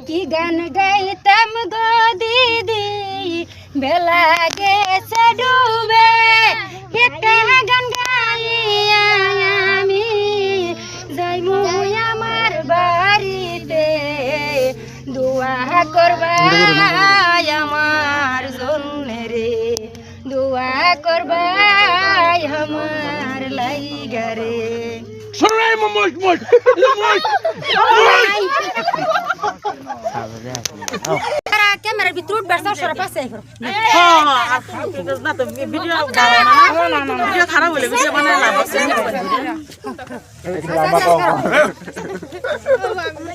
কি গান গাইতাম গো দিদি বেলা গেছে ডুবে একটা গান গাইয়া আমি যাইমু আমার বাড়িতে দোয়া করবা আমার জন্যে রে দোয়া করবা আমার লাইগা রে সরাই মোজ মোজ ক্যামেরার ভিতর উঠবার চাও সরা পাশে আইফর না তো ভিডিও ভিডিও খারাপ হলে ভিডিও বানায় লাভ আছে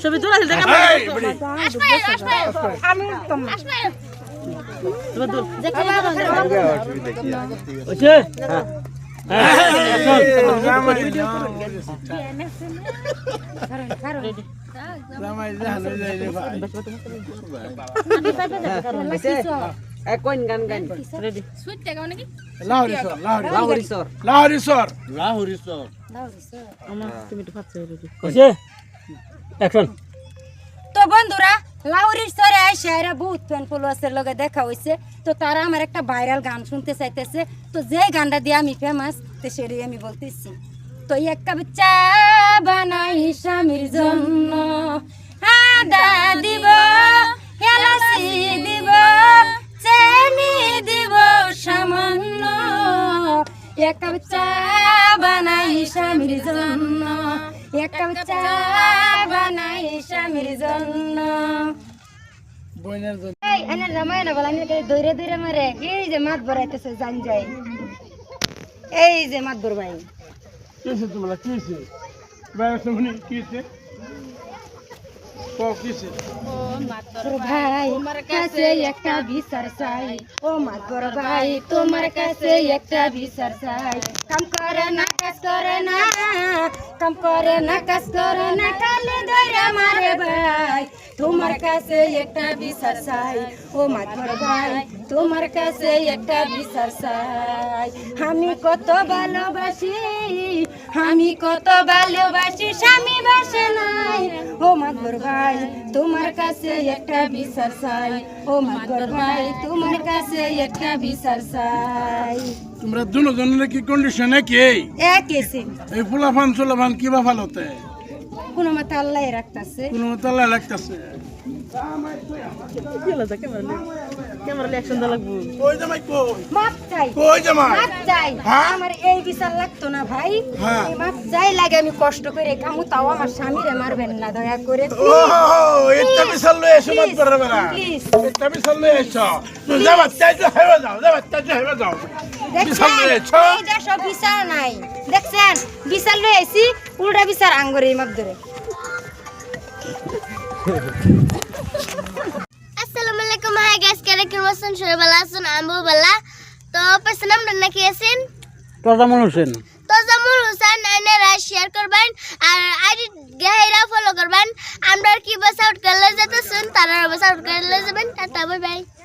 ছবি তোলা দিতে কেমন আমি তো দূর ওকে কোন গান গান রেডি লাহোরিসর আমার তুমি একটু ফাচ্ছে রেডি ওকে অ্যাকশন তো বন্ধুরা লাউরির সরে আইসা এরা বহুত ফ্যান ফলোয়ার্সের লগে দেখা হইছে তো তারা আমার একটা ভাইরাল গান শুনতে চাইতেছে তো যে গানটা দিয়ে আমি ফেমাস তো সেটাই আমি বলতেছি তো এক কাপ চা বানাই স্বামীর জন্য আদা দিব এলাচি দিব চিনি দিব সামান্য এক কাপ চা বানাই স্বামীর জন্য এক কাপ চা বানাই স্বামীর জন্য এই এনে জামাই না বলা আমি দৌড়ে দৌড়ে মারে এই যে মাছ ভরাইতেছে জান যায় এই যে মাছ ভরবাই কিসে তোমরা কিসে বাইরে শুনি কিসে তো কিসে ভাই তোমার কাছে একটা বিচার চাই ও মাতবর ভাই তোমার কাছে একটা বিচার চাই কাম করে না কাজ করে না কাম করে না কাজ করে না কালে দইরা মারে ভাই তোমার কাছে একটা বিচার চাই ও মাতবর ভাই তোমার কাছে একটা বিচার চাই আমি কত ভালোবাসি আমি কত ভালোবাসি স্বামী বাসে নাই ও মাতবর ভাই তোমার কাছে একটা বিচার চাই ও মাতবর ভাই তোমার কাছে একটা বিচার চাই তোমরা দুজনের কি কন্ডিশনে কি একেছে এই ফুলাফান চুলাফান কিবা ফালতে কোনো মাথা আল্লাহ রাখতাছে কোনো তালা লাগতাছে ক্যামেরা অ্যাকশন দা লাগবো কই জামাই কই মাপ চাই কই জামাই মাপ চাই হ্যাঁ? আমার এই বিচার লাগতো না ভাই হ্যাঁ। এই মাপ যাই লাগে আমি কষ্ট করে কামু তাও আমার স্বামীরে মারবেন না দয়া করে ও এটা বিশাল লয়ে এসো মত করে বেড়া প্লিজ এটা বিশাল লয়ে এসো তুই যাবা চাই তো হেবা যাও যাবা চাই তো হেবা যাও বিশাল লয়ে এসো এই দেশ বিচার নাই দেখছেন বিচার লয়ে আইছি উল্টা বিচার আঙ্গুরে মাপ ধরে Assalamualaikum hai guys, kira kirwasan sure bala sun ambu bala. To personam ranna kiasin. তোজামুল Hossain To Zamul Husain ane ra share korban ar ID gaira follow korban. Amdar ki bus out karle jata sun tarar bus out karle jaben. Tata bye bye.